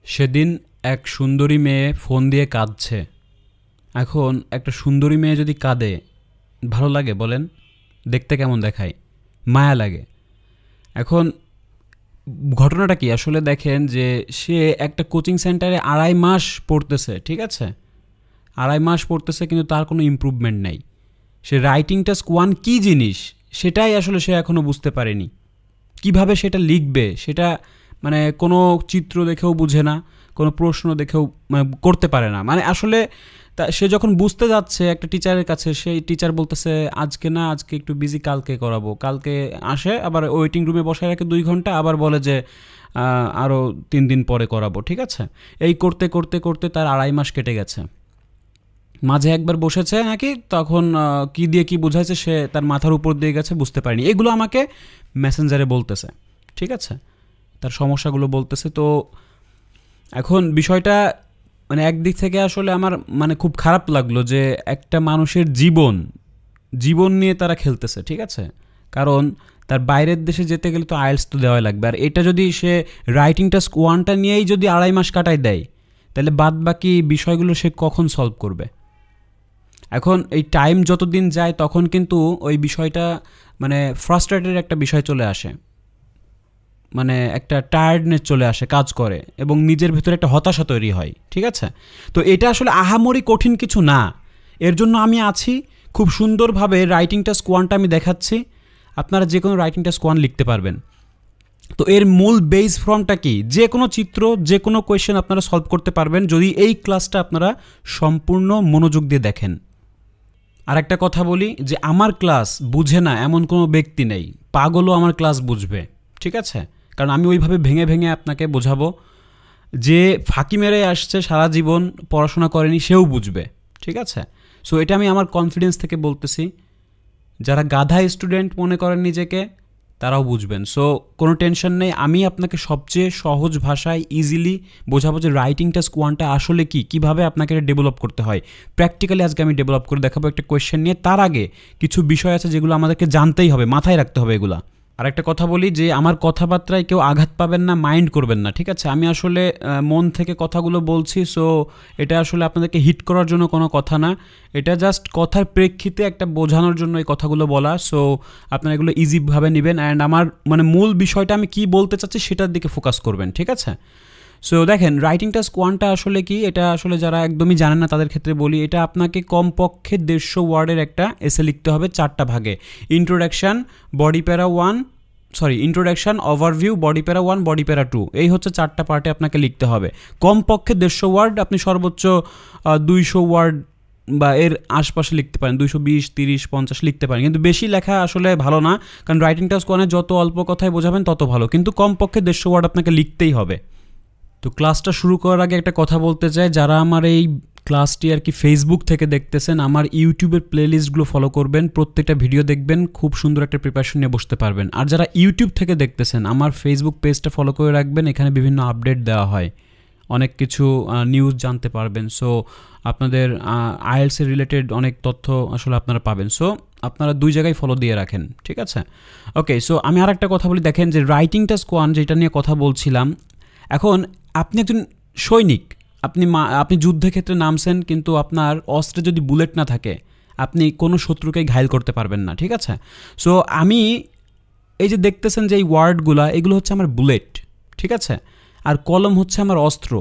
সেদিন এক সুন্দরী মেয়ে ফোন দিয়ে কাঁদছে। এখন একটা সুন্দরী মেয়ে যদি কাঁদে ভালো লাগে বলেন? দেখতে কেমন দেখায়? মায়া লাগে। এখন ঘটনাটা কি আসলে দেখেন যে সে একটা কোচিং সেন্টারে 2.5 মাস পড়তেছে, ঠিক আছে? 2.5 মাস পড়তেছে কিন্তু তার কোনো ইমপ্রুভমেন্ট নেই। সে রাইটিং টাস্ক 1 কী জিনিস সেটাই আসলে সে এখনও বুঝতে পারেনি। কিভাবে সেটা লিখবে সেটা মানে কোনো চিত্র দেখেও বুঝে না, কোনো প্রশ্ন দেখেও করতে পারে না। মানে আসলে সে যখন বুঝতে যাচ্ছে একটা টিচারের কাছে, সেই টিচার বলতেছে আজকে না, আজকে একটু বিজি, কালকে করাবো। কালকে আসে আবার ওয়েটিং রুমে বসায় রাখে 2 ঘন্টা, আবার বলে যে আরও 3 দিন পরে করাবো, ঠিক আছে? এই করতে করতে করতে তার 2.5 মাস কেটে গেছে। মাঝে একবার বসেছে নাকি, তখন কি দিয়ে কি বোঝাইছে সে তার মাথার উপর দিয়ে গেছে, বুঝতে পারেনি। এগুলো আমাকে মেসেঞ্জারে বলতেছে, ঠিক আছে? তার সমস্যাগুলো বলতেছে। তো এখন বিষয়টা মানে একদিক থেকে আসলে আমার মানে খুব খারাপ লাগলো যে একটা মানুষের জীবন নিয়ে তারা খেলতেছে, ঠিক আছে? কারণ তার বাইরের দেশে যেতে গেলে তো আইএলটিএস তো দেওয়াই লাগবে। আর এটা যদি সে রাইটিং টাস্ক 1টা নিয়েই যদি 2.5 মাস কাটায় দেয়, তাহলে বাদ বাকি বিষয়গুলো সে কখন সলভ করবে? এখন এই টাইম যতদিন যায় তখন কিন্তু ওই বিষয়টা মানে ফ্রাস্ট্রেটেড একটা বিষয় চলে আসে, মানে একটা টায়ার্ডনেস চলে আসে, কাজ করে এবং নিজের ভেতরে একটা হতাশা তৈরি হয়, ঠিক আছে? তো এটা আসলে আহামরি কঠিন কিছু না। এর জন্য আমি আছি, খুব সুন্দরভাবে রাইটিং টাস্ক 1টা আমি দেখাচ্ছি। আপনারা যে কোনো রাইটিং টাস্ক 1 লিখতে পারবেন। তো এর মূল বেস ফর্মটা কি? যে কোনো চিত্র, যে কোনো কোয়েশ্চেন আপনারা সলভ করতে পারবেন যদি এই ক্লাসটা আপনারা সম্পূর্ণ মনোযোগ দিয়ে দেখেন। আর একটা কথা বলি যে আমার ক্লাস বুঝে না এমন কোনো ব্যক্তি নেই, পাগলও আমার ক্লাস বুঝবে, ঠিক আছে? কারণ আমি ওইভাবে ভেঙে ভেঙে আপনাকে বোঝাবো। যে ফাঁকি মেরে আসছে, সারা জীবন পড়াশোনা করেনি, সেও বুঝবে, ঠিক আছে? সো এটা আমি আমার কনফিডেন্স থেকে বলতেছি। যারা গাধা স্টুডেন্ট মনে করেন নিজেকে, তারাও বুঝবেন। সো কোনো টেনশন নেই, আমি আপনাকে সবচেয়ে সহজ ভাষায় ইজিলি বোঝাবো যে রাইটিং টাস্ক 1টা আসলে কী, কীভাবে আপনাকে এটা ডেভেলপ করতে হয়। প্র্যাকটিক্যালি আজকে আমি ডেভেলপ করে দেখাবো একটা কোয়েশ্চেন নিয়ে। তার আগে কিছু বিষয় আছে যেগুলো আমাদেরকে জানতেই হবে, মাথায় রাখতে হবে এগুলা। আর একটা কথা বলি যে আমার কথাবার্তায় কেউ আঘাত পাবেন না, মাইন্ড করবেন না, ঠিক আছে? আমি আসলে মন থেকে কথাগুলো বলছি। সো এটা আসলে আপনাদেরকে হিট করার জন্য কোনো কথা না, এটা জাস্ট কথার প্রেক্ষিতে একটা বোঝানোর জন্য এই কথাগুলো বলা। সো আপনারা এগুলো ইজিভাবে নেবেন অ্যান্ড আমার মানে মূল বিষয়টা আমি কি বলতে চাচ্ছি সেটার দিকে ফোকাস করবেন, ঠিক আছে? সো দেখেন রাইটিং টাস্ক 1টা আসলে কি, এটা আসলে যারা একদমই জানেন না তাদের ক্ষেত্রে বলি। এটা আপনাকে কমপক্ষে 150 ওয়ার্ডের একটা এসে লিখতে হবে 4টা ভাগে। ইন্ট্রোডাকশান, বডি প্যারা 1, ইন্ট্রোডাকশান, ওভারভিউ, বডি প্যারা 1, বডি প্যারা 2, এই হচ্ছে 4টা পার্টে আপনাকে লিখতে হবে। কমপক্ষে 150 ওয়ার্ড, আপনি সর্বোচ্চ 200 ওয়ার্ড বা এর আশপাশে লিখতে পারেন, 220, 30, 50 লিখতে পারেন, কিন্তু বেশি লেখা আসলে ভালো না। কারণ রাইটিং টাস্ক 1-এ যত অল্প কথায় বোঝাবেন তত ভালো, কিন্তু কমপক্ষে 150 ওয়ার্ড আপনাকে লিখতেই হবে। তো ক্লাসটা শুরু করার আগে একটা কথা বলতে চাই, যারা আমার এই ক্লাসটি আর কি ফেসবুক থেকে দেখতেছেন, আমার ইউটিউবের প্লেলিস্টগুলো ফলো করবেন, প্রত্যেকটা ভিডিও দেখবেন, খুব সুন্দর একটা প্রিপারেশন নিয়ে বসতে পারবেন। আর যারা ইউটিউব থেকে দেখতেছেন, আমার ফেসবুক পেজটা ফলো করে রাখবেন, এখানে বিভিন্ন আপডেট দেওয়া হয়, অনেক কিছু নিউজ জানতে পারবেন। সো আপনাদের আইএলটিএস রিলেটেড অনেক তথ্য আসলে আপনারা পাবেন। সো আপনারা 2 জায়গায় ফলো দিয়ে রাখেন, ঠিক আছে? ওকে, সো আমি আর একটা কথা বলি। দেখেন যে রাইটিং টাস্ক 1 যেটা নিয়ে কথা বলছিলাম, এখন আপনি একজন সৈনিক, আপনি যুদ্ধক্ষেত্রে নামছেন, কিন্তু আপনার অস্ত্রে যদি বুলেট না থাকে আপনি কোনো শত্রুকেই ঘায়েল করতে পারবেন না, ঠিক আছে? সো আমি এই যে দেখতেছেন যে এই ওয়ার্ডগুলো, এগুলো হচ্ছে আমার বুলেট, ঠিক আছে? আর কলম হচ্ছে আমার অস্ত্র।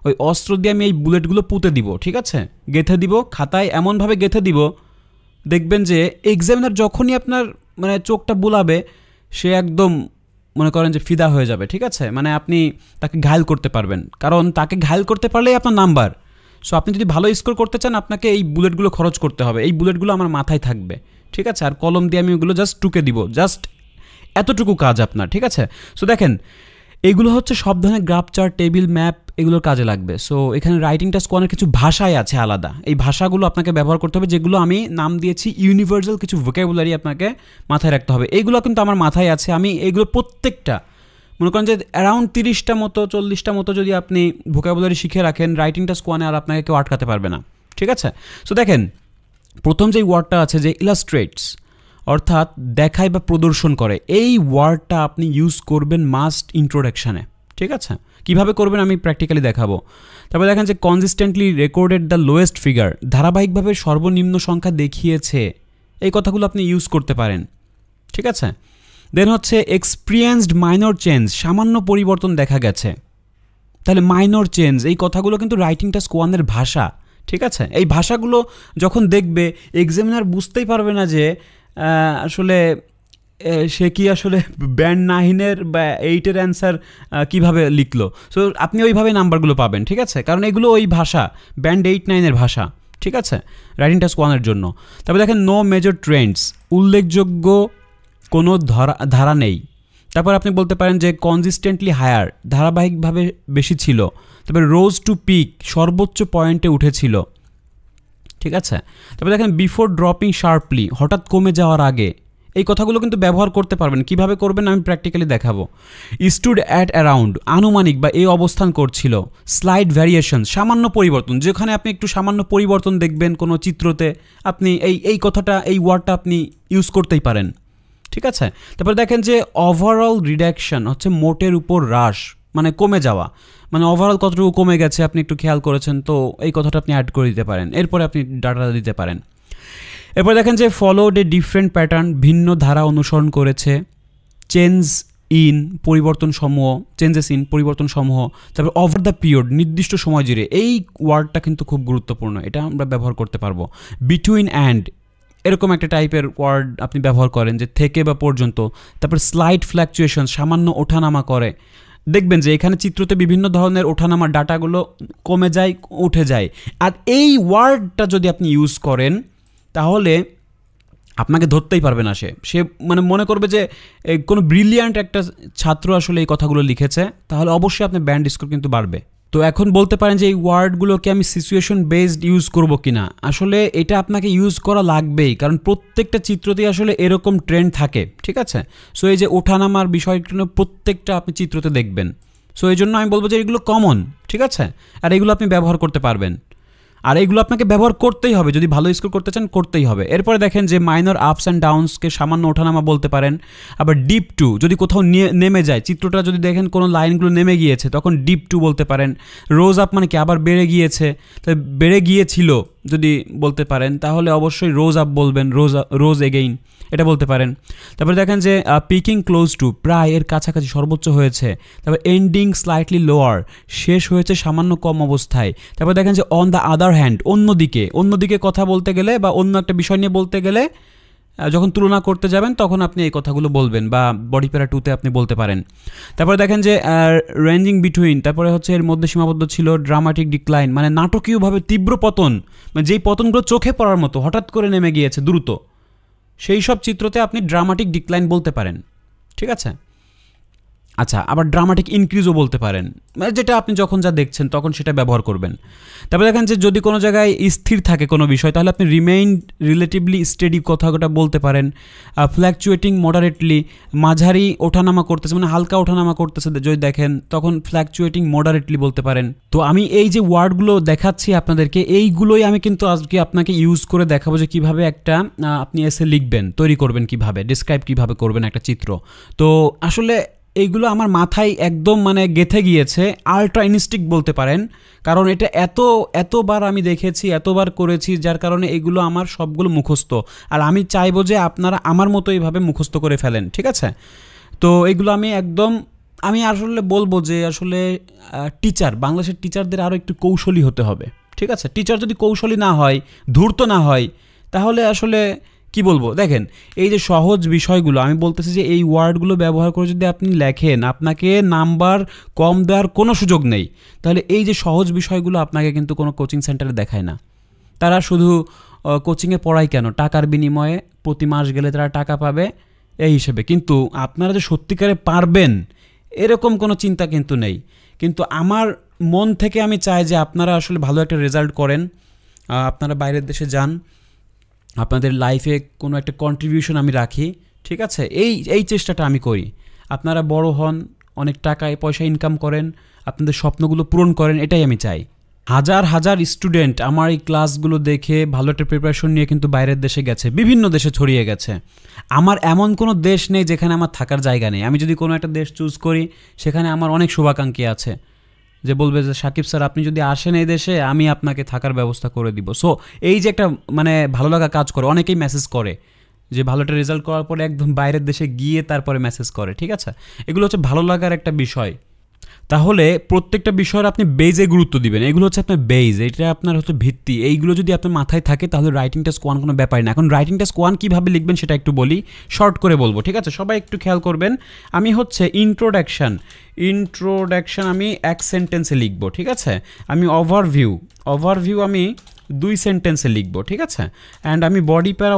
ওই অস্ত্র দিয়ে আমি এই বুলেটগুলো পুঁতে দিব, ঠিক আছে? গেঁথে দিব খাতায়, এমনভাবে গেঁথে দিব দেখবেন যে এক্সামিনার যখনই আপনার মানে চোখটা বুলাবে সে একদম মনে করেন যে ফিদা হয়ে যাবে, ঠিক আছে? মানে আপনি তাকে ঘায়েল করতে পারবেন, কারণ তাকে ঘায়েল করতে পারলেই আপনার নাম্বার। সো আপনি যদি ভালো স্কোর করতে চান আপনাকে এই বুলেটগুলো খরচ করতে হবে। এই বুলেটগুলো আমার মাথায় থাকবে, ঠিক আছে? আর কলম দিয়ে আমি ওগুলো জাস্ট টুকে দিব, জাস্ট এতটুকু কাজ আপনার, ঠিক আছে? সো দেখেন এগুলো হচ্ছে সব ধরনের গ্রাফ, চার্ট, টেবিল, ম্যাপ, এগুলোর কাজে লাগবে। সো এখানে রাইটিং টাস্ক 1-এর কিছু ভাষায় আছে আলাদা, এই ভাষাগুলো আপনাকে ব্যবহার করতে হবে, যেগুলো আমি নাম দিয়েছি ইউনিভার্সাল কিছু ভোকাবুলারি আপনাকে মাথায় রাখতে হবে। এইগুলো কিন্তু আমার মাথায় আছে, আমি এইগুলো প্রত্যেকটা মনে করেন যে অ্যারাউন্ড 30টা মতো 40টা মতো যদি আপনি ভোকাবুলারি শিখে রাখেন, রাইটিং টাস্ক 1-এ আর আপনাকে কেউ আটকাতে পারবে না, ঠিক আছে? সো দেখেন প্রথম যেই ওয়ার্ডটা আছে যে ইলাস্ট্রেটস, অর্থাৎ দেখায় বা প্রদর্শন করে, এই ওয়ার্ডটা আপনি ইউজ করবেন মাস্ট ইন্ট্রোডাকশানে, ঠিক আছে? কিভাবে করবেন আমি প্র্যাকটিক্যালি দেখাবো। তারপরে দেখেন যে consistently recorded the lowest figure, ধারাবাহিকভাবে সর্বনিম্ন সংখ্যা দেখিয়েছে, এই কথাগুলো আপনি ইউজ করতে পারেন, ঠিক আছে। দেন হচ্ছে এক্সপিরিয়েন্সড মাইনর চেঞ্জ, সামান্য পরিবর্তন দেখা গেছে। তাহলে মাইনর চেঞ্জ, এই কথাগুলো কিন্তু রাইটিং টাস্ক 1-এর ভাষা, ঠিক আছে। এই ভাষাগুলো যখন দেখবে এক্সামিনার বুঝতেই পারবে না যে আসলে সে কি আসলে ব্যান্ড 9-এর বা 8-এর অ্যান্সার কীভাবে লিখলো। সো আপনি ওইভাবে নাম্বারগুলো পাবেন, ঠিক আছে, কারণ এগুলো ওই ভাষা, ব্যান্ড 8-9-এর ভাষা, ঠিক আছে, রাইটিং টাস্ক 1-এর জন্য। তারপরে দেখেন নো মেজর ট্রেন্ডস, উল্লেখযোগ্য কোনো ধারা নেই। তারপর আপনি বলতে পারেন যে কনসিস্টেন্টলি হায়ার, ধারাবাহিকভাবে বেশি ছিল। তারপরে রোজ টু পিক, সর্বোচ্চ পয়েন্টে উঠেছিল, ঠিক আছে। তারপরে দেখেন বিফোর ড্রপিং শার্পলি, হঠাৎ কমে যাওয়ার আগে, এই কথাগুলো কিন্তু ব্যবহার করতে পারবেন। কিভাবে করবেন আমি প্র্যাকটিক্যালি দেখাবো। স্টুড অ্যাট অ্যারাউন্ড, আনুমানিক বা এই অবস্থান করছিল। স্লাইড ভ্যারিয়েশন, সামান্য পরিবর্তন, যেখানে আপনি একটু সামান্য পরিবর্তন দেখবেন কোনো চিত্রতে, আপনি এই কথাটা, এই ওয়ার্ডটা আপনি ইউজ করতেই পারেন, ঠিক আছে। তারপরে দেখেন যে ওভারঅল রিডাকশন হচ্ছে মোটের উপর হ্রাস, মানে কমে যাওয়া, মানে ওভারঅল কতটুকু কমে গেছে আপনি একটু খেয়াল করেছেন, তো এই কথাটা আপনি অ্যাড করে দিতে পারেন, এরপরে আপনি ডাটা দিতে পারেন। এরপর দেখেন যে ফলোড এ ডিফারেন্ট প্যাটার্ন, ভিন্ন ধারা অনুসরণ করেছে। চেঞ্জ ইন, পরিবর্তন সমূহ, চেঞ্জেস ইন, পরিবর্তন সমূহ। তারপর ওভার দ্য পিরিয়ড, নির্দিষ্ট সময় জুড়ে, এই ওয়ার্ডটা কিন্তু খুব গুরুত্বপূর্ণ, এটা আমরা ব্যবহার করতে পারবো। বিটুইন অ্যান্ড, এরকম একটা টাইপের ওয়ার্ড আপনি ব্যবহার করেন যে থেকে বা পর্যন্ত। তারপর স্লাইড ফ্ল্যাকচুয়েশন, সামান্য ওঠানামা করে। দেখবেন যে এখানে চিত্রতে বিভিন্ন ধরনের ওঠানামার ডাটাগুলো কমে যায়, উঠে যায়। আর এই ওয়ার্ডটা যদি আপনি ইউজ করেন তাহলে আপনাকে ধরতেই পারবে না, সে মানে মনে করবে যে কোনো ব্রিলিয়ান্ট একটা ছাত্র আসলে এই কথাগুলো লিখেছে, তাহলে অবশ্যই আপনার ব্যান্ড স্কোর কিন্তু বাড়বে। তো এখন বলতে পারেন যে এই ওয়ার্ডগুলোকে আমি সিচুয়েশন বেসড ইউজ করব কিনা, আসলে এটা আপনাকে ইউজ করা লাগবেই, কারণ প্রত্যেকটা চিত্রতেই আসলে এরকম ট্রেন্ড থাকে, ঠিক আছে। সো এই যে ওঠানামার বিষয়গুলো প্রত্যেকটা আপনি চিত্রতে দেখবেন। সো এই জন্য আমি বলবো যে এগুলো কমন, ঠিক আছে, আর এগুলো আপনি ব্যবহার করতে পারবেন, আর এগুলো আপনাকে ব্যবহার করতেই হবে, যদি ভালো স্কোর করতে চান করতেই হবে। এরপরে দেখেন যে মাইনর আপস অ্যান্ড ডাউনসকে সামান্য ওঠানামা বলতে পারেন। আবার ডিপ টু, যদি কোথাও নেমে যায় চিত্রটা, যদি দেখেন কোনো লাইনগুলো নেমে গিয়েছে তখন ডিপ টু বলতে পারেন। রোজ আপ মানে কি আবার বেড়ে গিয়েছে, তাই বেড়ে গিয়েছিল যদি বলতে পারেন তাহলে অবশ্যই রোজ আপ বলবেন, রোজ এগেইন, এটা বলতে পারেন। তারপরে দেখেন যে পিকিং ক্লোজ টু, প্রায় এর কাছাকাছি, সর্বোচ্চ হয়েছে। তারপর এন্ডিং স্লাইটলি লোয়ার, শেষ হয়েছে সামান্য কম অবস্থায়। তারপর দেখেন যে অন দ্য আদার হ্যান্ড, অন্যদিকে কথা বলতে গেলে বা অন্য একটা বিষয় নিয়ে বলতে গেলে যখন তুলনা করতে যাবেন তখন আপনি এই কথাগুলো বলবেন, বা বডি প্যারা 2-তে আপনি বলতে পারেন। তারপরে দেখেন যে রেঞ্জিং বিটুইন, তারপরে হচ্ছে এর মধ্যে সীমাবদ্ধ ছিল। ড্রামাটিক ডিক্লাইন, মানে নাটকীয়ভাবে তীব্র পতন, মানে যেই পতনগুলো চোখে পড়ার মতো, হঠাৎ করে নেমে গিয়েছে দ্রুত, সেই সব চিত্রতে আপনি ড্রামাটিক ডিক্লাইন বলতে পারেন, ঠিক আছে। আচ্ছা, আবার ড্রামাটিক ইনক্রিজও বলতে পারেন, মানে যেটা আপনি যখন যা দেখছেন তখন সেটা ব্যবহার করবেন। তারপরে দেখেন যে যদি কোনো জায়গায় স্থির থাকে কোনো বিষয় তাহলে আপনি রিমেইন রিলেটিভলি স্টেডি কথাটা বলতে পারেন। ফ্ল্যাকচুয়েটিং মডারেটলি, মাঝারি ওঠানামা করতেছে, মানে হালকা ওঠানামা করতেছে যদি দেখেন তখন ফ্ল্যাকচুয়েটিং মডারেটলি বলতে পারেন। তো আমি এই যে ওয়ার্ডগুলো দেখাচ্ছি আপনাদেরকে, এইগুলোই আমি কিন্তু আজকে আপনাকে ইউজ করে দেখাবো যে কীভাবে একটা আপনি এসে লিখবেন, তৈরি করবেন, কীভাবে ডিসক্রাইব কীভাবে করবেন একটা চিত্র। তো আসলে এইগুলো আমার মাথায় একদম মানে গেঁথে গিয়েছে, আল্ট্রা ইনস্টিংক্ট বলতে পারেন, কারণ এটা এতবার আমি দেখেছি, এতবার করেছি, যার কারণে এগুলো আমার সবগুলো মুখস্থ। আর আমি চাইবো যে আপনারা আমার মতো এইভাবে মুখস্থ করে ফেলেন, ঠিক আছে। তো এগুলো আমি আসলে বলবো যে আসলে বাংলাদেশের টিচারদের আরও একটু কৌশলী হতে হবে, ঠিক আছে। টিচার যদি কৌশলী না হয়, ধূর্ত না হয়, তাহলে আসলে কি বলবো, দেখেন এই যে সহজ বিষয়গুলো আমি বলতেছি যে এই ওয়ার্ডগুলো ব্যবহার করে যদি আপনি লেখেন, আপনাকে নাম্বার কম দেওয়ার কোনো সুযোগ নেই। তাহলে এই যে সহজ বিষয়গুলো আপনাকে কিন্তু কোনো কোচিং সেন্টারে দেখায় না, তারা শুধু কোচিংয়ে পড়ায় কেন, টাকার বিনিময়ে প্রতি মাস গেলে তারা টাকা পাবে এই হিসেবে, কিন্তু আপনারা যে সত্যিকারে পারবেন এরকম কোনো চিন্তা কিন্তু নেই। কিন্তু আমার মন থেকে আমি চাই যে আপনারা আসলে ভালো একটা রেজাল্ট করেন, আপনারা বাইরের দেশে যান, আপনাদের লাইফে কোনো একটা কন্ট্রিবিউশন আমি রাখি, ঠিক আছে। এই চেষ্টাটা আমি করি, আপনারা বড় হন, অনেক পয়সা ইনকাম করেন, আপনাদের স্বপ্নগুলো পূরণ করেন, এটাই আমি চাই। হাজার হাজার স্টুডেন্ট আমার এই ক্লাসগুলো দেখে ভালো একটা প্রিপারেশন নিয়ে কিন্তু বাইরের দেশে গেছে, বিভিন্ন দেশে ছড়িয়ে গেছে। আমার এমন কোনো দেশ নেই যেখানে আমার থাকার জায়গা নেই। আমি যদি কোনো একটা দেশ চুজ করি সেখানে আমার অনেক শুভাকাঙ্ক্ষী আছে, যে বলবে যে সাকিব স্যার আপনি যদি আসেন এই দেশে আমি আপনাকে থাকার ব্যবস্থা করে দিব। সো এই যে একটা মানে ভালো লাগা কাজ করে, অনেকেই মেসেজ করে যে ভালো একটা রেজাল্ট করার পরে একদম বাইরের দেশে গিয়ে তারপরে মেসেজ করে, ঠিক আছে? এগুলো হচ্ছে ভালো লাগার একটা বিষয়। তাহলে প্রত্যেকটা বিষয়ের আপনি বেজে গুরুত্ব দিবেন, এগুলো হচ্ছে আপনার বেজ, এটা আপনার হচ্ছে ভিত্তি। এইগুলো যদি আপনার মাথায় থাকে তাহলে রাইটিং টেস্ট 1 কোনো ব্যাপারই না। এখন রাইটিং টেস্ট 1 কীভাবে লিখবেন সেটা একটু বলি, শর্ট করে বলবো, ঠিক আছে? সবাই একটু খেয়াল করবেন। আমি হচ্ছে ইন্ট্রোডাকশান আমি 1 সেন্টেন্সে লিখবো, ঠিক আছে? আমি ওভারভিউ আমি 2 সেন্টেন্সে লিখবো, ঠিক আছে? অ্যান্ড আমি বডি প্যারা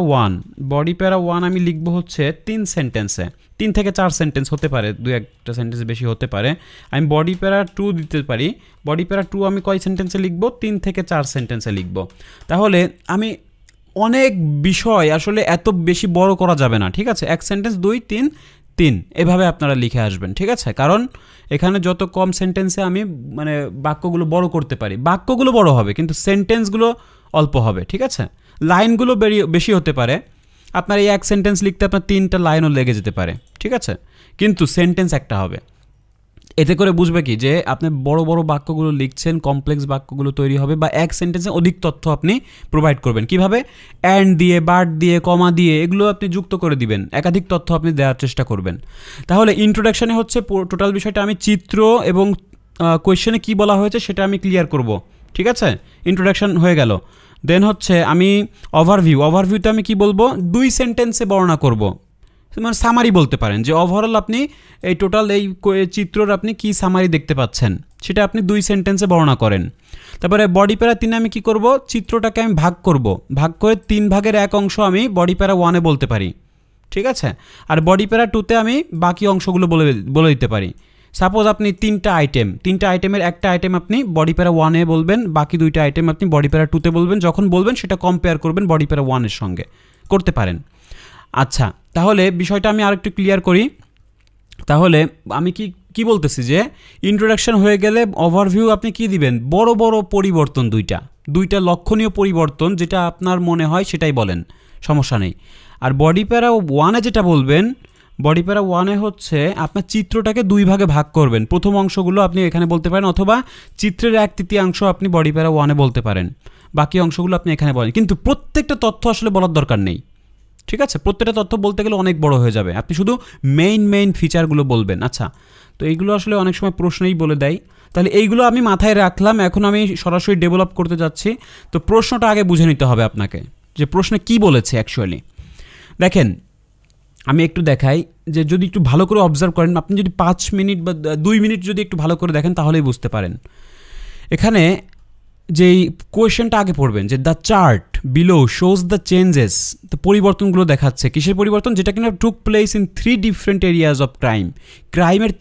1 আমি লিখবো হচ্ছে 3 সেন্টেন্সে, 3 থেকে 4 সেন্টেন্স হতে পারে, 2-1টা সেন্টেন্স বেশি হতে পারে। আমি বডি প্যারা 2 দিতে পারি। বডি প্যারা 2 আমি কয় সেন্টেন্সে লিখবো? 3 থেকে 4 সেন্টেন্সে লিখবো। তাহলে আমি অনেক বিষয় আসলে এত বেশি বড় করা যাবে না, ঠিক আছে? 1 সেন্টেন্স 2 3 3 এভাবে আপনারা লিখে আসবেন, ঠিক আছে? কারণ এখানে যত কম সেন্টেন্সে আমি মানে বাক্যগুলো বড় করতে পারি, বাক্যগুলো বড় হবে কিন্তু সেন্টেন্সগুলো অল্প হবে, ঠিক আছে? লাইনগুলো বেশি হতে পারে, আপনার এই 1 সেন্টেন্স লিখতে আপনার 3টা লাইনও লেগে যেতে পারে, ঠিক আছে? কিন্তু সেন্টেন্স একটা হবে। এতে করে বুঝবে কি যে আপনি বড় বড় বাক্যগুলো লিখছেন, কমপ্লেক্স বাক্যগুলো তৈরি হবে, বা 1 সেন্টেন্সে অধিক তথ্য আপনি প্রোভাইড করবেন। কিভাবে? অ্যান্ড দিয়ে, বাট দিয়ে, কমা দিয়ে এগুলো আপনি যুক্ত করে দিবেন, একাধিক তথ্য আপনি দেওয়ার চেষ্টা করবেন। তাহলে ইন্ট্রোডাকশানে হচ্ছে টোটাল বিষয়টা আমি চিত্র এবং কোয়েশ্চেনে কি বলা হয়েছে সেটা আমি ক্লিয়ার করব, ঠিক আছে? ইন্ট্রোডাকশান হয়ে গেল। দেন হচ্ছে আমি ওভারভিউতে আমি কি বলবো? 2 সেন্টেন্সে বর্ণনা করব, মানে সামারি বলতে পারেন, যে ওভারঅল আপনি এই টোটাল এই চিত্রর আপনি কি সামারি দেখতে পাচ্ছেন সেটা আপনি 2 সেন্টেন্সে বর্ণনা করেন। তারপরে বডি প্যারা 3 আমি কি করব? চিত্রটাকে আমি ভাগ করে 3 ভাগের 1 অংশ আমি বডি প্যারা 1-এ বলতে পারি, ঠিক আছে? আর বডি প্যারা 2-তে আমি বাকি অংশগুলো বলে দিতে পারি। সাপোজ আপনি 3টা আইটেমের একটা আইটেম আপনি বডি প্যারা 1-এ বলবেন, বাকি 2টা আইটেম আপনি বডি প্যারা 2-তে বলবেন। যখন বলবেন সেটা কম্পেয়ার করবেন বডি প্যারা 1-এর সঙ্গে, করতে পারেন। আচ্ছা, তাহলে বিষয়টা আমি আরেকটু ক্লিয়ার করি। তাহলে আমি কি বলতেছি যে ইন্ট্রোডাকশন হয়ে গেলে ওভারভিউ আপনি কি দিবেন? বড় বড় পরিবর্তন, দুইটা লক্ষণীয় পরিবর্তন, যেটা আপনার মনে হয় সেটাই বলেন, সমস্যা নেই। আর বডি প্যারা 1-এ যেটা বলবেন, বডি প্যারা 1-এ হচ্ছে আপনার চিত্রটাকে 2 ভাগে ভাগ করবেন। প্রথম অংশগুলো আপনি এখানে বলতে পারেন, অথবা চিত্রের 1/3 আপনি বডি প্যারা 1-এ বলতে পারেন, বাকি অংশগুলো আপনি এখানে বলেন। কিন্তু প্রত্যেকটা তথ্য আসলে বলার দরকার নেই, ঠিক আছে? প্রত্যেকটা তথ্য বলতে গেলে অনেক বড় হয়ে যাবে, আপনি শুধু মেইন ফিচারগুলো বলবেন। আচ্ছা, তো এইগুলো আসলে অনেক সময় প্রশ্নেই বলে দেয়। তাহলে এইগুলো আমি মাথায় রাখলাম, এখন আমি সরাসরি ডেভেলপ করতে যাচ্ছি। তো প্রশ্নটা আগে বুঝে নিতে হবে আপনাকে, যে প্রশ্নে কি বলেছে অ্যাকচুয়ালি। দেখেন, আমি একটু দেখাই, যে যদি একটু ভালো করে অবজার্ভ করেন, আপনি যদি 5 মিনিট বা 2 মিনিট যদি একটু ভালো করে দেখেন তাহলেই বুঝতে পারেন। এখানে যেই কোয়েশ্চেনটা আগে পড়বেন, যে the chart below shows the changes, তো পরিবর্তনগুলো দেখাচ্ছে। কিসের পরিবর্তন? যেটা কিনা took place in 3 different areas of ক্রাইমের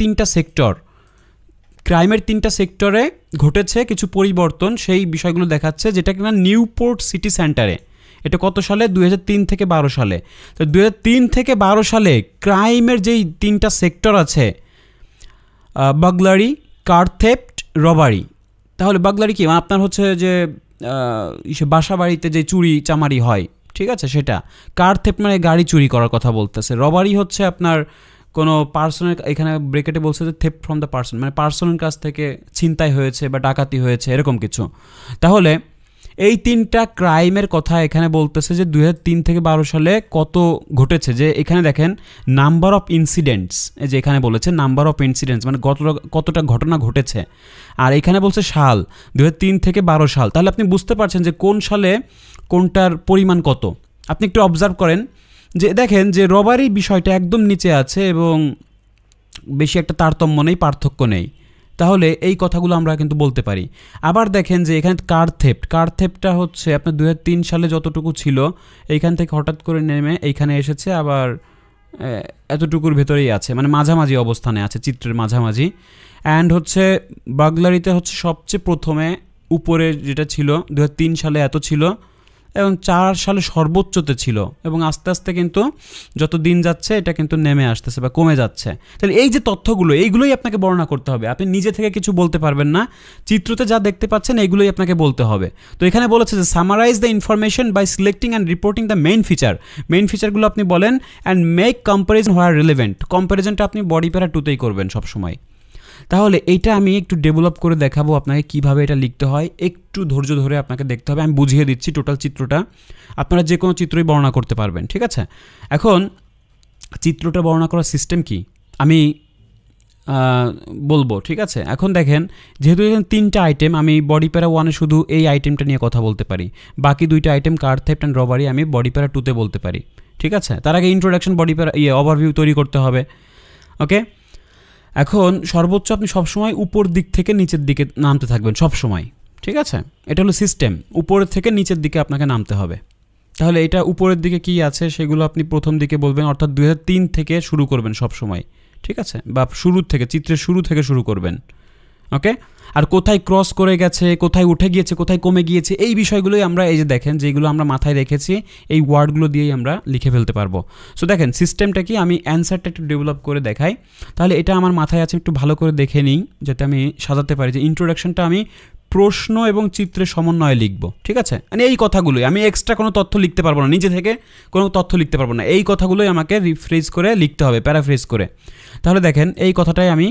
3টা সেক্টরে ঘটেছে কিছু পরিবর্তন, সেই বিষয়গুলো দেখাচ্ছে, যেটা কিনা নিউপোর্ট সিটি সেন্টারে। এটা কত সালে? 2003 থেকে 12 সালে। তো 2003 থেকে 12 সালে ক্রাইমের যেই 3টা সেক্টর আছে, বাগলারি, কার থেফট, রবারি। তাহলে বাগলারি কি? আপনার হচ্ছে যে বাসা বাড়িতে যে চুরি চামারি হয়, ঠিক আছে, সেটা। কার থেফট মানে গাড়ি চুরি করার কথা বলতেছে। রবারি হচ্ছে আপনার কোনো পার্সনের, এখানে ব্রেকেটে বলছে যে থেফট ফ্রম দ্য পার্সন, মানে পার্সনের কাছ থেকে ছিনতাই হয়েছে বা ডাকাতি হয়েছে, এরকম কিছু। তাহলে এই 3টা ক্রাইমের কথা এখানে বলতেছে যে 2003 থেকে 12 সালে কত ঘটেছে। যে এখানে দেখেন নাম্বার অফ ইনসিডেন্টস, এই যে এখানে বলেছে নাম্বার অফ ইনসিডেন্টস মানে কতটা ঘটনা ঘটেছে। আর এখানে বলছে সাল, 2003 থেকে 12 সাল। তাহলে আপনি বুঝতে পারছেন যে কোন সালে কোনটার পরিমাণ কত। আপনি একটু অবজার্ভ করেন, যে দেখেন যে রবারি বিষয়টা একদম নিচে আছে এবং বেশি একটা তারতম্য নেই, পার্থক্য নেই। তাহলে এই কথাগুলো আমরা কিন্তু বলতে পারি। আবার দেখেন যে এখানে কার থেফটটা হচ্ছে আপনার 2003 সালে যতটুকু ছিল, এইখান থেকে হঠাৎ করে নেমে এইখানে এসেছে, আবার এতটুকুর ভেতরেই আছে, মানে মাঝামাঝি অবস্থানে আছে, চিত্রের মাঝামাঝি। অ্যান্ড হচ্ছে বাগলারিতে হচ্ছে সবচেয়ে প্রথমে উপরে যেটা ছিল 2003 সালে এত ছিল, এবং 4 সালে সর্বোচ্চতে ছিল, এবং আস্তে আস্তে কিন্তু যত দিন যাচ্ছে এটা কিন্তু নেমে আসতেছে বা কমে যাচ্ছে। তাহলে এই যে তথ্যগুলো, এইগুলোই আপনাকে বর্ণনা করতে হবে, আপনি নিজে থেকে কিছু বলতে পারবেন না। চিত্রতে যা দেখতে পাচ্ছেন এইগুলোই আপনাকে বলতে হবে। তো এখানে বলেছে যে summarise the information by selecting and reporting the main ফিচারগুলো আপনি বলেন, and make comparison where relevant. কম্প্যারিজনটা আপনি বডি প্যারা 2-তেই করবেন সবসময়। তাহলে এইটা আমি একটু ডেভেলপ করে দেখাবো আপনাকে কিভাবে এটা লিখতে হয়, একটু ধৈর্য ধরে আপনাকে দেখতে হবে, আমি বুঝিয়ে দিচ্ছি টোটাল চিত্রটা, আপনারা যে কোনো চিত্রই বর্ণনা করতে পারবেন, ঠিক আছে। এখন চিত্রটা বর্ণনা করার সিস্টেম কি আমি বলবো, ঠিক আছে। এখন দেখেন যেহেতু এখানে 3টা আইটেম, আমি বডি প্যারা 1-এ শুধু এই আইটেমটা নিয়ে কথা বলতে পারি, বাকি 2টা item card theft and robbery আমি বডি প্যারা 2-তে বলতে পারি, ঠিক আছে। তার আগে ইন্ট্রোডাকশন বডি প্যারা ওভারভিউ তৈরি করতে হবে, ওকে। এখন সর্বোচ্চ আপনি সবসময় উপর দিক থেকে নিচের দিকে নামতে থাকবেন সবসময়, ঠিক আছে। এটা হলো সিস্টেম, উপরের থেকে নিচের দিকে আপনাকে নামতে হবে। তাহলে এটা উপরের দিকে কি আছে সেগুলো আপনি প্রথম দিকে বলবেন, অর্থাৎ 2003 থেকে শুরু করবেন সবসময়, ঠিক আছে, বা শুরুর থেকে, চিত্রের শুরু থেকে শুরু করবেন, ওকে। আর কোথায় ক্রস করে গেছে, কোথায় উঠে গিয়েছে, কোথায় কমে গিয়েছে, এই বিষয়গুলোই আমরা এই যে দেখেন যেগুলো আমরা মাথায় রেখেছি এই ওয়ার্ডগুলো দিয়েই আমরা লিখে ফেলতে পারবো। সো দেখেন সিস্টেমটা কি, আমি অ্যান্সারটা একটু ডেভেলপ করে দেখাই। তাহলে এটা আমার মাথায় আছে, একটু ভালো করে দেখে নিই যাতে আমি সাজাতে পারি যে ইন্ট্রোডাকশনটা আমি প্রশ্ন এবং চিত্রের সমন্বয়ে লিখব, ঠিক আছে। মানে এই কথাগুলোই, আমি এক্সট্রা কোনো তথ্য লিখতে পারবো না, নিজে থেকে কোনো তথ্য লিখতে পারবো না, এই কথাগুলোই আমাকে রিফ্রেজ করে লিখতে হবে, প্যারাফ্রেজ করে। তাহলে দেখেন এই কথাটাই আমি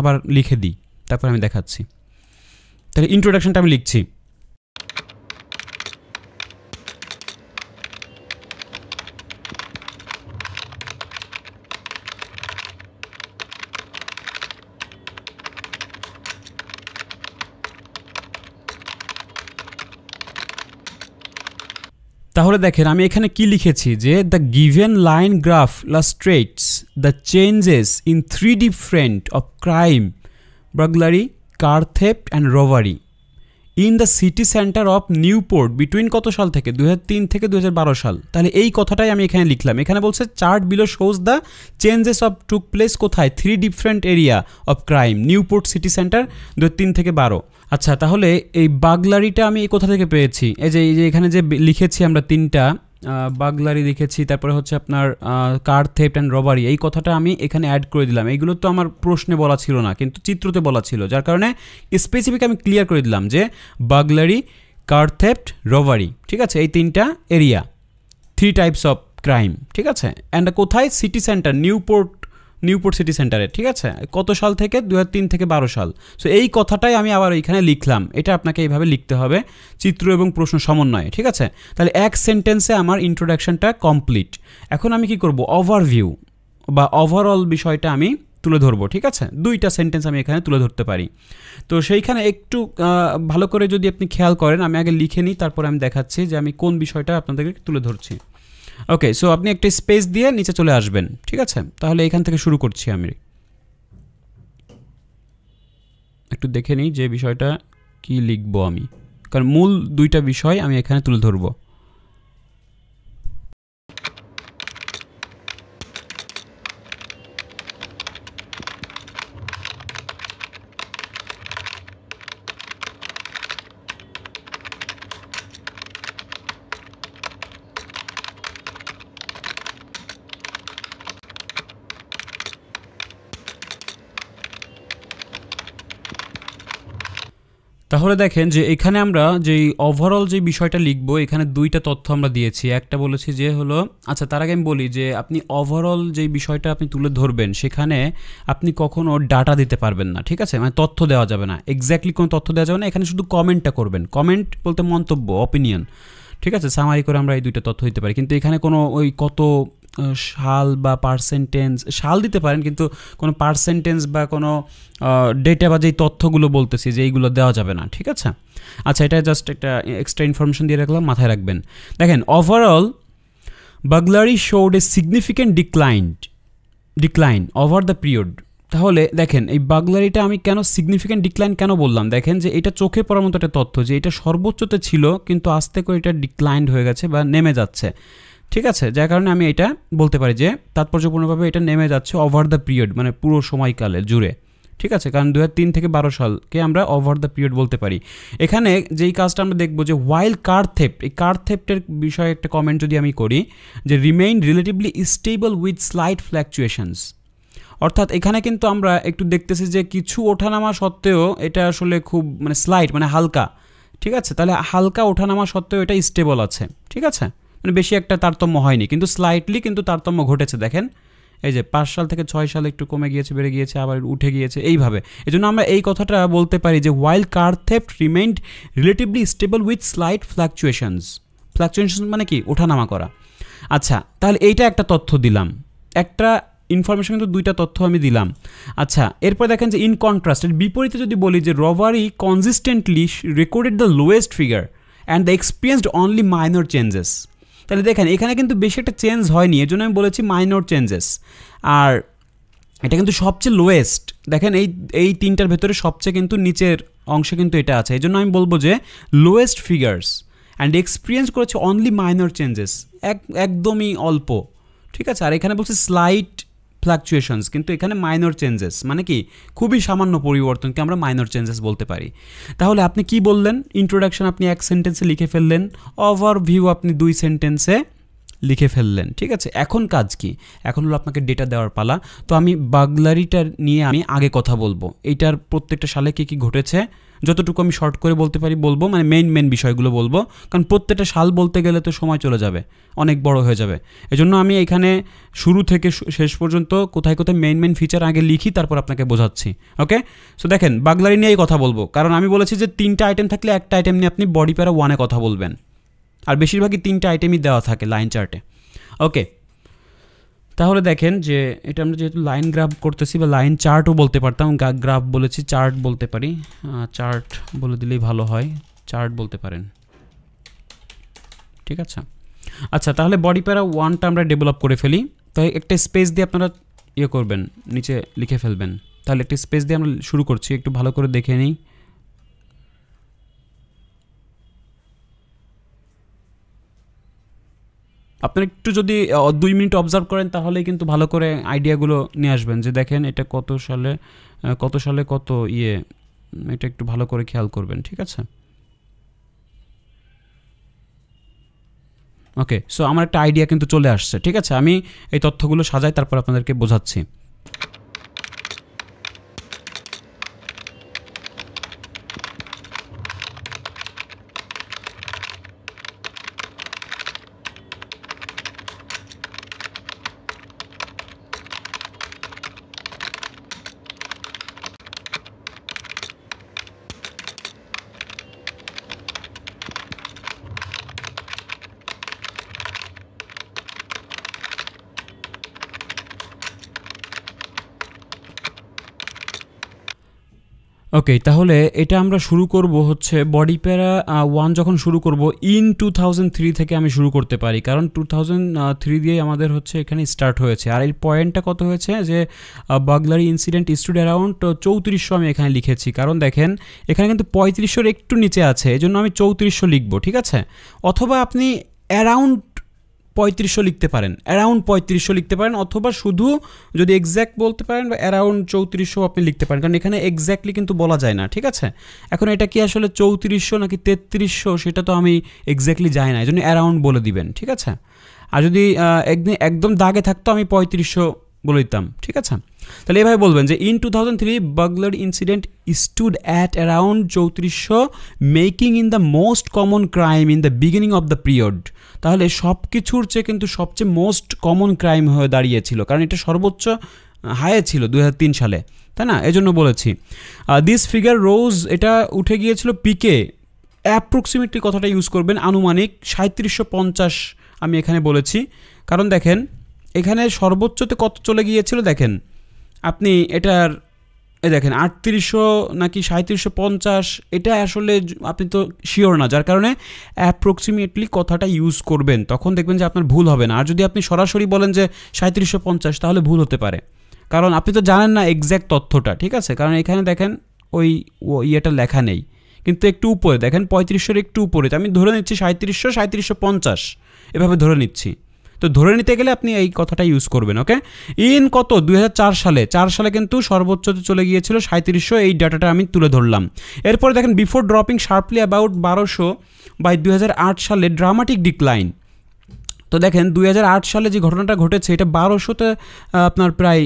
আবার লিখে দিই, তারপর আমি দেখাচ্ছি। তাহলে ইন্ট্রোডাকশনটা আমি লিখছি। তাহলে দেখেন আমি এখানে কি লিখেছি যে the given line graph illustrates the changes in 3 different of crime, burglary, car theft and robbery in the city centre of Newport between কত সাল থেকে, 2003 থেকে 2012 সাল। তাহলে এই কথাটাই আমি এখানে লিখলাম। এখানে বলছে chart below shows the changes of took place কোথায়, 3 different area of crime, Newport city centre 2003 থেকে 12। আচ্ছা, তাহলে এই বার্গলারিটা আমি কোথা থেকে পেয়েছি, এই যে এখানে যে লিখেছি আমরা 3টা বার্গলারি লিখেছি, তারপরে হচ্ছে আপনার কার থেফট অ্যান্ড রবারি, এই কথাটা আমি এখানে অ্যাড করে দিলাম। এইগুলো তো আমার প্রশ্নে বলা ছিল না, কিন্তু চিত্রতে বলা ছিল, যার কারণে স্পেসিফিক আমি ক্লিয়ার করে দিলাম যে বার্গলারি, কার থেফট, রবারি, ঠিক আছে, এই 3টা এরিয়া, 3 টাইপস অফ ক্রাইম, ঠিক আছে। অ্যান্ড কোথায়, সিটি সেন্টার, নিউপোর্ট সিটি সেন্টারে, ঠিক আছে, কত সাল থেকে, 2003 থেকে 12 সাল। সো এই কথাটাই আমি আবার এইখানে লিখলাম, এটা আপনাকে এইভাবে লিখতে হবে, চিত্র এবং প্রশ্ন সমন্বয়ে, ঠিক আছে। তাহলে এক সেন্টেন্সে আমার ইন্ট্রোডাকশনটা কমপ্লিট। এখন আমি কি করব, ওভারভিউ বা ওভারঅল বিষয়টা আমি তুলে ধরবো, ঠিক আছে। 2টা সেন্টেন্স আমি এখানে তুলে ধরতে পারি। তো সেইখানে একটু ভালো করে যদি আপনি খেয়াল করেন, আমি আগে লিখে নিই, তারপরে আমি দেখাচ্ছি যে আমি কোন বিষয়টা আপনাদেরকে তুলে ধরছি। ওকে, সো আপনি একটা স্পেস দিয়ে নিচে চলে আসবেন, ঠিক আছে। তাহলে এখান থেকে শুরু করছি, আমি একটু দেখে নিই যে বিষয়টা কি লিখবো আমি, কারণ মূল 2টা বিষয় আমি এখানে তুলে ধরবো। তাহলে দেখেন যে এখানে আমরা যেই ওভারঅল যে বিষয়টা লিখবো, এখানে 2টা তথ্য আমরা দিয়েছি। একটা বলেছি যে হলো, আচ্ছা তার আগে আমি বলি যে আপনি ওভারঅল যে বিষয়টা আপনি তুলে ধরবেন, সেখানে আপনি কখনো ডাটা দিতে পারবেন না, ঠিক আছে, মানে তথ্য দেওয়া যাবে না, এক্স্যাক্টলি কোনো তথ্য দেওয়া যাবে না। এখানে শুধু কমেন্টটা করবেন, কমেন্ট বলতে মন্তব্য, অপিনিয়ন, ঠিক আছে, সামারি করে আমরা এই 2টা তথ্য দিতে পারি। কিন্তু এখানে কোনো ওই কত সাল বা পার্সেন্টেজ, সাল দিতে পারেন, কিন্তু কোনো পার্সেন্টেজ বা কোনো ডেটা বা যেই তথ্যগুলো বলতেছি যে এইগুলো দেওয়া যাবে না, ঠিক আছে। আচ্ছা, এটা জাস্ট একটা এক্সট্রা ইনফরমেশন দিয়ে রাখলাম, মাথায় রাখবেন। দেখেন overall burglary showed a significant decline over the period. তাহলে দেখেন এই বার্গলারিটা আমি কেন সিগনিফিক্যান্ট ডিক্লাইন কেন বললাম, দেখেন যে এটা চোখে পড়ার মতো একটা তথ্য যে এটা সর্বোচ্চতে ছিল, কিন্তু আস্তে করে এটা ডিক্লাইন্ড হয়ে গেছে বা নেমে যাচ্ছে, ঠিক আছে। যার কারণে আমি এটা বলতে পারি যে তাৎপর্যপূর্ণভাবে এটা নেমে যাচ্ছে ওভার দ্য পিরিয়ড, মানে পুরো সময়কালের জুড়ে, ঠিক আছে। কারণ 2003 থেকে 12 সালকে আমরা ওভার দ্য পিরিয়ড বলতে পারি। এখানে যেই কাজটা আমরা দেখবো যে ওয়াইল কার থেফট, এই কার থেফটের বিষয়ে একটা কমেন্ট যদি আমি করি যে remain relatively stable with slight fluctuations, অর্থাৎ এখানে কিন্তু আমরা একটু দেখতেছি যে কিছু ওঠানামা সত্ত্বেও এটা আসলে খুব মানে স্লাইট, মানে হালকা, ঠিক আছে। তাহলে হালকা ওঠানামা সত্ত্বেও এটা স্টেবল আছে, ঠিক আছে, মানে বেশি একটা তারতম্য হয়নি, কিন্তু স্লাইটলি কিন্তু তারতম্য ঘটেছে। দেখেন এই যে 5 সাল থেকে 6 সালে একটু কমে গিয়েছে, বেড়ে গিয়েছে, আবার উঠে গিয়েছে, এইভাবে। এজন্য আমরা এই কথাটা বলতে পারি যে while car theft remained relatively stable with slight fluctuations মানে কি, ওঠানামা করা। আচ্ছা, তাহলে এইটা একটা তথ্য দিলাম, একটা ইনফরমেশন কিন্তু দুইটা তথ্য আমি দিলাম। আচ্ছা, এরপর দেখেন যে ইন কন্ট্রাস্ট, এর বিপরীতে যদি বলি যে robbery consistently recorded the lowest figure and the experienced only minor changes. তাহলে দেখেন এখানে কিন্তু বেশি একটা চেঞ্জ হয়নি, এর জন্য আমি বলেছি মাইনর চেঞ্জেস। আর এটা কিন্তু সবচেয়ে লোয়েস্ট, দেখেন এই তিনটার ভেতরে সবচেয়ে কিন্তু নিচের অংশে কিন্তু এটা আছে, এই জন্য আমি বলবো যে লোয়েস্ট ফিগার্স অ্যান্ড এক্সপিরিয়েন্স করেছে অনলি মাইনর চেঞ্জেস, একদমই অল্প, ঠিক আছে। আর এখানে বলছে স্লাইট ফ্লাকচুয়েশনস, কিন্তু এখানে মাইনর চেঞ্জেস মানে কি খুবই সামান্য পরিবর্তনকে আমরা মাইনর চেঞ্জেস বলতে পারি। তাহলে আপনি কি বললেন, ইন্ট্রোডাকশন আপনি 1 সেন্টেন্সে লিখে ফেললেন, ওভারভিউ আপনি 2 সেন্টেন্সে লিখে ফেললেন, ঠিক আছে। এখন কাজ কি, এখন হলো আপনাকে ডেটা দেওয়ার পালা। তো আমি বাগলারিটার নিয়ে আমি আগে কথা বলবো, এইটার প্রত্যেকটা সালে কী কী ঘটেছে যতটুকু আমি শর্ট করে বলতে পারি বলবো, মানে মেইন বিষয়গুলো বলবো, কারণ প্রত্যেকটা সাল বলতে গেলে তো সময় চলে যাবে, অনেক বড় হয়ে যাবে। এজন্য আমি এখানে শুরু থেকে শেষ পর্যন্ত কোথায় কোথায় মেইন ফিচার আগে লিখি, তারপর আপনাকে বোঝাচ্ছি। ওকে, সো দেখেন বাগলারি নিয়েই কথা বলবো, কারণ আমি বলেছি যে 3টা আইটেম থাকলে একটা আইটেম নিয়ে আপনি বডি প্যারা 1-এ কথা বলবেন, আর বেশিরভাগই 3টা আইটেমই দেওয়া থাকে লাইন চার্টে। ওকে, তাহলে দেখেন যে এটা আমরা যেহেতু লাইন গ্রাফ করতেছি, বা লাইন চার্টও বলতে পারতাম, গ্রাফ বলেছি, চার্ট বলতে পারি, চার্ট বলে দিলেই ভালো হয়, চার্ট বলতে পারেন, ঠিক আছে। আচ্ছা, তাহলে বডি প্যারা 1টা আমরা ডেভেলপ করে ফেলি। তাই একটা স্পেস দিয়ে আপনারা ইয়ে করবেন, নিচে লিখে ফেলবেন। তাহলে একটা স্পেস দিয়ে আমরা শুরু করছি, একটু ভালো করে দেখে নিই। আপনারা একটু যদি 2 মিনিট অবজার্ভ করেন তাহলেই কিন্তু ভালো করে আইডিয়াগুলো নিয়ে আসবেন, যে দেখেন এটা কত সালে কত এটা একটু ভালো করে খেয়াল করবেন, ঠিক আছে। ওকে, সো আমার একটা আইডিয়া কিন্তু চলে আসছে, ঠিক আছে। আমি এই তথ্যগুলো সাজাই, তারপর আপনাদেরকে বোঝাচ্ছি। ওকে, তাহলে এটা আমরা শুরু করব হচ্ছে বডি প্যারা 1 যখন শুরু করব ইন 2003 থেকে আমি শুরু করতে পারি, কারণ 2003 দিয়ে আমাদের হচ্ছে এখানে স্টার্ট হয়েছে। আর এর পয়েন্টটা কত হয়েছে, যে বাগলারি ইনসিডেন্ট স্টুড অ্যারাউন্ড 3400 আমি এখানে লিখেছি, কারণ দেখেন এখানে কিন্তু 3500-এর একটু নিচে আছে, এই জন্য আমি 3400 লিখবো, ঠিক আছে। অথবা আপনি অ্যারাউন্ড 3500 লিখতে পারেন, অ্যারাউন্ড 3500 লিখতে পারেন, অথবা শুধু যদি এক্স্যাক্ট বলতে পারেন বা অ্যারাউন্ড 3400 আপনি লিখতে পারেন, কারণ এখানে এক্স্যাক্টলি কিন্তু বলা যায় না, ঠিক আছে। এখন এটা কি আসলে 3400 নাকি 3300 সেটা তো আমি এক্স্যাক্টলি জানি না, এই জন্য অ্যারাউন্ড বলে দিবেন, ঠিক আছে। আর যদি একদম দাগে থাকতো আমি 3500 বলে দিতাম, ঠিক আছে। তাহলে এভাবে বলবেন যে in 2003 burglar incident stood at around 3400, making in the most common crime in the beginning of the period. তাহলে সব কিছুর চেয়ে কিন্তু সবচেয়ে মোস্ট কমন ক্রাইম হয়ে দাঁড়িয়েছিল, কারণ এটা সর্বোচ্চ হাইয়ে ছিল 2003 সালে, তাই না, এজন্য বলেছি। দিস ফিগার রোজ, এটা উঠে গিয়েছিল পিকে, অ্যাপ্রক্সিমেটলি কথাটা ইউজ করবেন, আনুমানিক 3750 আমি এখানে বলেছি, কারণ দেখেন এখানে সর্বোচ্চতে কত চলে গিয়েছিল, দেখেন আপনি এটার দেখেন 3800 নাকি 3750, এটা আসলে আপনি তো শিওর না, যার কারণে অ্যাপ্রক্সিমেটলি কথাটা ইউজ করবেন, তখন দেখবেন যে আপনার ভুল হবে না। আর যদি আপনি সরাসরি বলেন যে 3750, তাহলে ভুল হতে পারে, কারণ আপনি তো জানেন না এক্স্যাক্ট তথ্যটা, ঠিক আছে। কারণ এখানে দেখেন ওই ইয়েটা লেখা নেই, কিন্তু একটু উপরে দেখেন 3500-এর একটু উপরে, আমি ধরে নিচ্ছি 3750 এভাবে ধরে নিচ্ছি। তো ধরে নিতে গেলে আপনি এই কথাটা ইউজ করবেন। ওকে, ইন কত 2004 সালে, 4 সালে কিন্তু সর্বোচ্চতে চলে গিয়েছিল 3700, এই ডাটাটা আমি তুলে ধরলাম। এরপরে দেখেন before dropping sharply about 1200 by 2008 সালে ড্রামাটিক ডিক্লাইন। তো দেখেন 2008 সালে যে ঘটনাটা ঘটেছে এটা 1200-তে আপনার প্রায়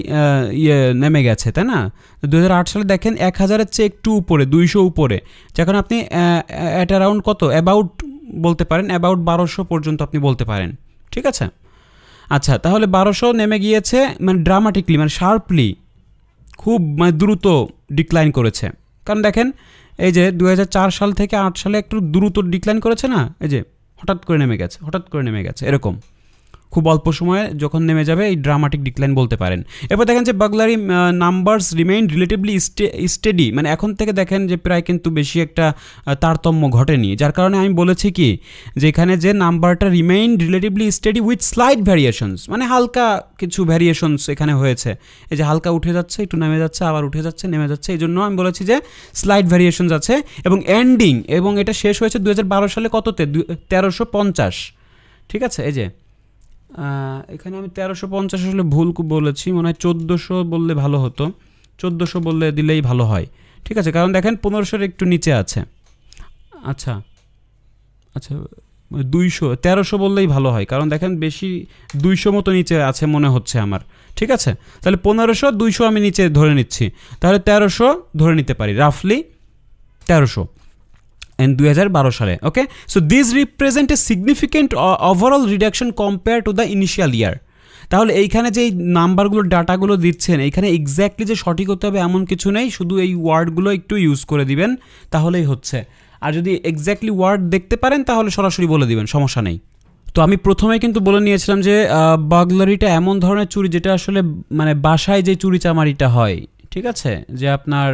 নেমে গেছে, তাই না। 2008 সালে দেখেন 1000-এর চেয়ে একটু উপরে, 200 উপরে, যেখানে আপনি অ্যাট অ্যারাউন্ড কত অ্যাবাউট বলতে পারেন, অ্যাবাউট 1200 পর্যন্ত আপনি বলতে পারেন, ঠিক আছে। আচ্ছা, তাহলে 1200 নেমে গিয়েছে মানে ড্রামাটিকলি, মানে শার্পলি, খুব মানে দ্রুত ডিক্লাইন করেছে। কারণ দেখেন এই যে 2004 সাল থেকে 8 সালে একটু দ্রুত ডিক্লাইন করেছে না, এই যে হঠাৎ করে নেমে গেছে এরকম, খুব অল্প সময়ে যখন নেমে যাবে এই ড্রামাটিক ডিক্লাইন বলতে পারেন। এরপর দেখেন যে burglary numbers remain relatively steady, মানে এখন থেকে দেখেন যে প্রায় কিন্তু বেশি একটা তারতম্য ঘটেনি, যার কারণে আমি বলেছি কি যে এখানে যে নাম্বারটা remain relatively steady with slight variations, মানে হালকা কিছু ভ্যারিয়েশনস এখানে হয়েছে, এই যে হালকা উঠে যাচ্ছে, একটু নেমে যাচ্ছে, আবার উঠে যাচ্ছে, নেমে যাচ্ছে, এই জন্য আমি বলেছি যে স্লাইট ভ্যারিয়েশনস আছে। এবং এন্ডিং, এবং এটা শেষ হয়েছে 2012 সালে কততে, 1350, ঠিক আছে। এই যে এখানে আমি 1350 আসলে ভুল বলেছি, মনে হয় 1400 বললে ভালো হতো, 1400 বললে দিলেই ভালো হয়, ঠিক আছে, কারণ দেখেন 1500 একটু নিচে আছে। আচ্ছা 1300 বললেই ভালো হয়, কারণ দেখেন বেশি 200 মতো নিচে আছে মনে হচ্ছে আমার, ঠিক আছে। তাহলে 1500, 200 আমি নিচে ধরে নিচ্ছি, তাহলে 1300 ধরে নিতে পারি, রাফলি 1300 in 2012 সালে। Okay, so this represent a significant overall reduction compare to the initial year. তাহলে এইখানে যে নাম্বারগুলো ডাটাগুলো দিচ্ছেন, এইখানে এক্স্যাক্টলি যে সঠিক হতে হবে এমন কিছু নেই, শুধু এই ওয়ার্ডগুলো একটু ইউজ করে দিবেন তাহলেই হচ্ছে। আর যদি এক্স্যাক্টলি ওয়ার্ড দেখতে পারেন তাহলে সরাসরি বলে দিবেন, সমস্যা নেই। তো আমি প্রথমেই কিন্তু বলে নিয়েছিলাম যে বার্গলারিটা এমন ধরনের চুরি যেটা আসলে মানে বাসায় যে চুরি চামারিটা হয়, ঠিক আছে, যে আপনার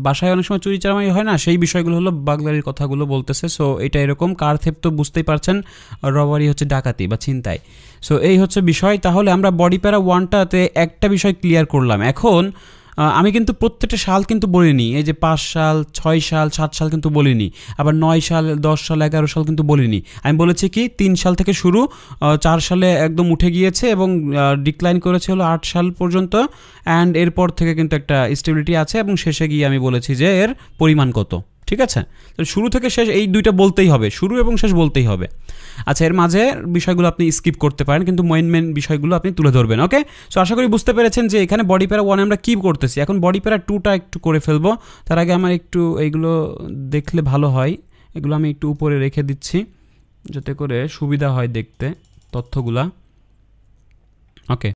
বাসায় অনেক সময় চুরি চামারি হয় না, সেই বিষয়গুলো হলো বার্গলারির কথাগুলো বলতেছে। সো এটা এরকম, কার থেফট তো বুঝতেই পারছেন, রবারি হচ্ছে ডাকাতি বা ছিনতাই। সো এই হচ্ছে বিষয়। তাহলে আমরা বডি প্যারা 1টাতে একটা বিষয় ক্লিয়ার করলাম। এখন আমি কিন্তু প্রত্যেকটা সাল কিন্তু বলিনি, এই যে 5 সাল, 6 সাল, 7 সাল কিন্তু বলিনি, আবার 9 সাল, 10 সাল, 11 সাল কিন্তু বলিনি। আমি বলেছি কি 3 সাল থেকে শুরু, 4 সালে একদম উঠে গিয়েছে এবং ডিক্লাইন করেছে হলো 8 সাল পর্যন্ত, অ্যান্ড এরপর থেকে কিন্তু একটা স্টেবিলিটি আছে, এবং শেষে গিয়ে আমি বলেছি যে এর পরিমাণ কত, ঠিক আছে। তো শুরু থেকে শেষ এই দুইটা বলতেই হবে, শুরু এবং শেষ বলতেই হবে। আচ্ছা, এর মাঝে বিষয়গুলো আপনি স্কিপ করতে পারেন, কিন্তু মেন বিষয়গুলো আপনি তুলে ধরবেন। ওকে, সো আশা করি বুঝতে পেরেছেন যে এখানে বডি প্যারা 1 আমরা কী করতেছি। এখন বডি প্যারা 2টা একটু করে ফেলবো, তার আগে আমার একটু এইগুলো দেখলে ভালো হয়, এগুলো আমি একটু উপরে রেখে দিচ্ছি যাতে করে সুবিধা হয় দেখতে তথ্যগুলা। ওকে,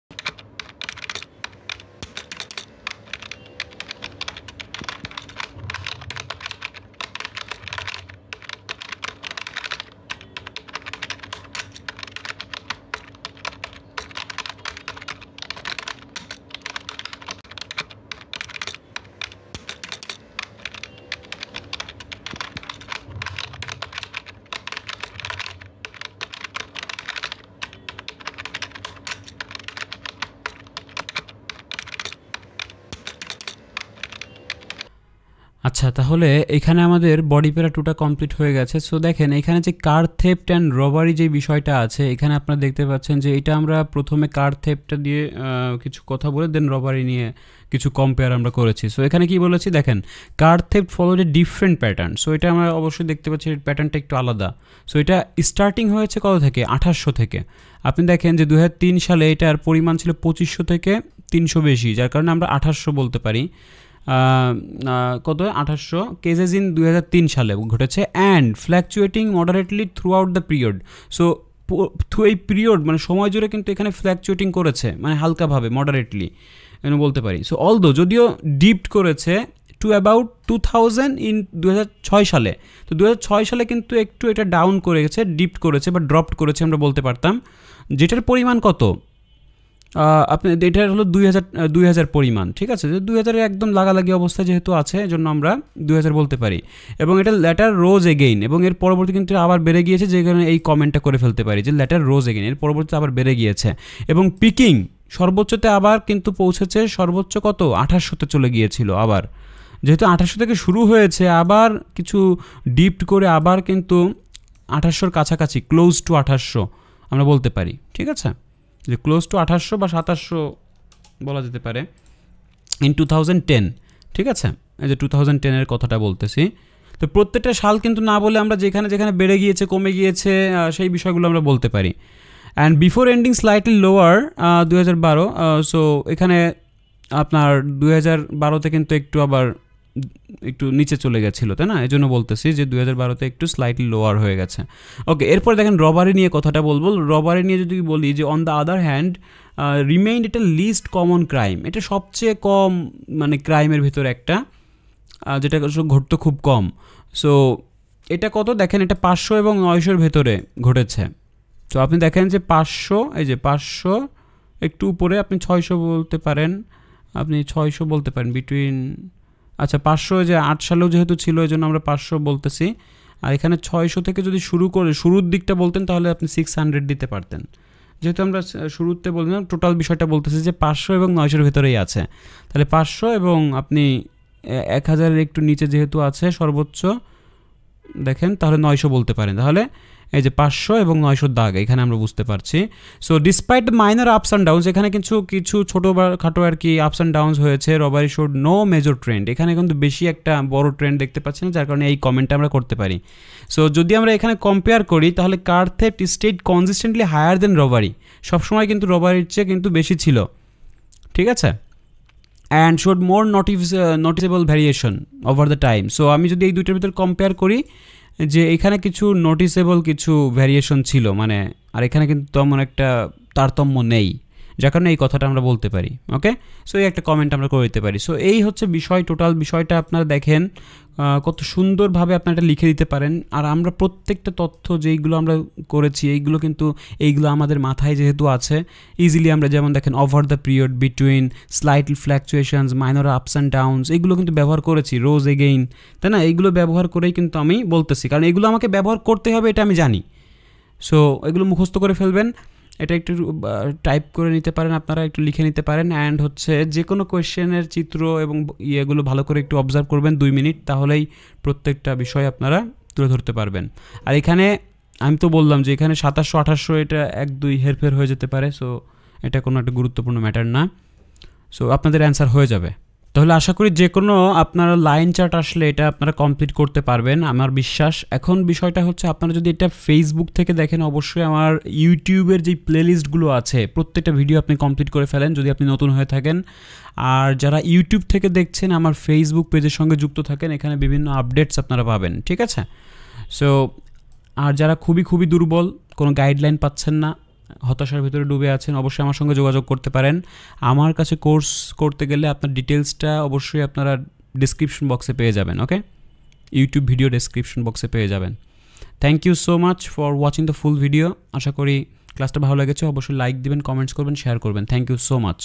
আচ্ছা, তাহলে এখানে আমাদের বডি প্যারা 2টা কমপ্লিট হয়ে গেছে। সো দেখেন এখানে যে কার থেফট অ্যান্ড রবারি যে বিষয়টা আছে, এখানে আপনারা দেখতে পাচ্ছেন যে এটা আমরা প্রথমে কার থেফটটা দিয়ে কিছু কথা বলে দেন রবারি নিয়ে কিছু কম্পেয়ার আমরা করেছি। সো এখানে কি বলেছি দেখেন, car theft followed a different pattern. So এটা আমরা অবশ্যই দেখতে পাচ্ছি প্যাটার্নটা একটু আলাদা। সো এটা স্টার্টিং হয়েছে কত থেকে, 2800 থেকে। আপনি দেখেন যে 2003 সালে এটার পরিমাণ ছিল 2500 থেকে 300 বেশি, যার কারণে আমরা 2800 বলতে পারি। কত, 2800 কেসেস ইন 2003 সালে ঘটেছে, and fluctuating moderately through out the period. So এই পিরিয়ড মানে সময় জুড়ে কিন্তু এখানে ফ্ল্যাকচুয়েটিং করেছে, মানে হালকাভাবে মডারেটলি আমি বলতে পারি। সো অলদো যদিও ডিপড করেছে টু অ্যাবাউট 2000 ইন 2006 সালে। তো 2006 সালে কিন্তু একটু এটা ডাউন করে গেছে, ডিপড করেছে বা ড্রপড করেছে আমরা বলতে পারতাম, যেটার পরিমাণ কত আপনি এটার হলো 2000 পরিমাণ, ঠিক আছে। 2000 একদম লাগালাগি অবস্থা যেহেতু আছে, এজন্য আমরা 2000 বলতে পারি। এবং এটা লেটার রোজ এগেইন, এবং এর পরবর্তী কিন্তু আবার বেড়ে গিয়েছে, যে কারণে এই কমেন্টটা করে ফেলতে পারি যে লেটার রোজ এগেইন, এর পরবর্তীতে আবার বেড়ে গিয়েছে। এবং পিকিং সর্বোচ্চতে আবার কিন্তু পৌঁছেছে, সর্বোচ্চ কত 2800তে চলে গিয়েছিল আবার, যেহেতু 2800 থেকে শুরু হয়েছে, আবার কিছু ডিপড করে আবার কিন্তু 2800-র কাছাকাছি, ক্লোজ টু 2800 আমরা বলতে পারি, ঠিক আছে, যে ক্লোজ টু 2800 বা 2700 বলা যেতে পারে ইন 2010, ঠিক আছে। এই যে 2010-এর কথাটা বলতেছি। তো প্রত্যেকটা সাল কিন্তু না বলে আমরা যেখানে যেখানে বেড়ে গিয়েছে, কমে গিয়েছে, সেই বিষয়গুলো আমরা বলতে পারি। And before ending slightly lower 2012। So এখানে আপনার 2012তে কিন্তু একটু আবার একটু নিচে চলে গেছিলো, তাই না? এই জন্য বলতেছি যে 2012-তে একটু স্লাইটলি লোয়ার হয়ে গেছে। ওকে, এরপর দেখেন রবারি নিয়ে কথাটা বলবো। রবারি নিয়ে যদি বলি যে on the other hand remained এটা লিস্ট কমন ক্রাইম, এটা সবচেয়ে কম মানে ক্রাইমের ভিতরে একটা, যেটা ঘটতো খুব কম। সো এটা কত দেখেন, এটা 500 এবং 900-র ভেতরে ঘটেছে। তো আপনি দেখেন যে 500, এই যে 500 একটু উপরে, আপনি 600 বলতে পারেন, আপনি 600 বলতে পারেন বিটুইন, আচ্ছা 500 যে 8 সালেও যেহেতু ছিল এই জন্য আমরা 500 বলতেছি। আর এখানে 600 থেকে যদি শুরু করে শুরুর দিকটা বলতেন তাহলে আপনি 600 দিতে পারতেন। যেহেতু আমরা শুরুতে বললাম, টোটাল বিষয়টা বলতেছি যে 500 এবং 900-র ভেতরেই আছে, তাহলে 500 এবং আপনি 1000-এর একটু নিচে যেহেতু আছে সর্বোচ্চ দেখেন, তাহলে 900 বলতে পারেন। তাহলে এই যে 500 এবং 900 দাগ এখানে আমরা বুঝতে পারছি। So despite the minor ups and downs, এখানে কিছু ছোটো বা খাটো আর কি আপস অ্যান্ড ডাউনস হয়েছে, robbery showed no major trend, এখানে কিন্তু বেশি একটা বড় ট্রেন্ড দেখতে পাচ্ছি না, যার কারণে এই কমেন্টটা আমরা করতে পারি। সো যদি আমরা এখানে কম্পেয়ার করি তাহলে car theft stayed consistently higher than robbery, সবসময় কিন্তু রবারির চেয়ে কিন্তু বেশি ছিল, ঠিক আছে। And showed more noticeable variation over the time. So আমি যদি এই দুইটার ভিতরে কম্পেয়ার করি, যে এখানে কিছু নোটিসেবল কিছু ভ্যারিয়েশন ছিল মানে, আর এখানে কিন্তু তেমন একটা তারতম্য নেই, যার কারণে এই কথাটা আমরা বলতে পারি। ওকে, সো এই একটা কমেন্ট আমরা করে দিতে পারি। সো এই হচ্ছে বিষয়, টোটাল বিষয়টা আপনারা দেখেন কত সুন্দরভাবে আপনারা এটা লিখে দিতে পারেন। আর আমরা প্রত্যেকটা তথ্য যেইগুলো আমরা করেছি এইগুলো আমাদের মাথায় যেহেতু আছে, ইজিলি আমরা যেমন দেখেন over the period, between, slight fluctuations, minor ups and downs, এগুলো কিন্তু ব্যবহার করেছি, রোজ এগেইন, তাই না? এইগুলো ব্যবহার করেই কিন্তু আমি বলতেছি, কারণ এগুলো আমাকে ব্যবহার করতে হবে এটা আমি জানি। সো এগুলো মুখস্থ করে ফেলবেন, এটা একটু টাইপ করে নিতে পারেন, আপনারা একটু লিখে নিতে পারেন। অ্যান্ড হচ্ছে যে কোনো কোয়েশ্চেনের চিত্র এবং ইয়েগুলো ভালো করে একটু অবজার্ভ করবেন 2 মিনিট, তাহলেই প্রত্যেকটা বিষয় আপনারা তুলে ধরতে পারবেন। আর এখানে আমি তো বললাম যে এখানে 2700-2800 এটা 1-2 হেরফের হয়ে যেতে পারে, সো এটা কোনো একটা গুরুত্বপূর্ণ ম্যাটার না। সো আপনাদের অ্যান্সার হয়ে যাবে। তাহলে আশা করি যে কোনো আপনারা লাইন চার্ট আসলে এটা আপনারা কমপ্লিট করতে পারবেন, আমার বিশ্বাস। এখন বিষয়টা হচ্ছে আপনারা যদি এটা ফেসবুক থেকে দেখেন, অবশ্যই আমার ইউটিউবের যেই প্লেলিস্টগুলো আছে প্রত্যেকটা ভিডিও আপনি কমপ্লিট করে ফেলেন যদি আপনি নতুন হয়ে থাকেন। আর যারা ইউটিউব থেকে দেখছেন আমার ফেসবুক পেজের সঙ্গে যুক্ত থাকেন, এখানে বিভিন্ন আপডেটস আপনারা পাবেন, ঠিক আছে। সো আর যারা খুবই দুর্বল, কোনো গাইডলাইন পাচ্ছেন না, হতাশার ভিতরে ডুবে আছেন, অবশ্যই আমার সঙ্গে যোগাযোগ করতে পারেন। আমার কাছে কোর্স করতে গেলে আপনার ডিটেলসটা অবশ্যই আপনারা ডেসক্রিপশন বক্সে পেয়ে যাবেন। ওকে, ইউটিউব ভিডিও ডেসক্রিপশন বক্সে পেয়ে যাবেন। Thank you so much for watching the full video. আশা করি ক্লাসটা ভালো লেগেছে, অবশ্যই লাইক দিবেন, কমেন্টস করবেন, শেয়ার করবেন। Thank you so much.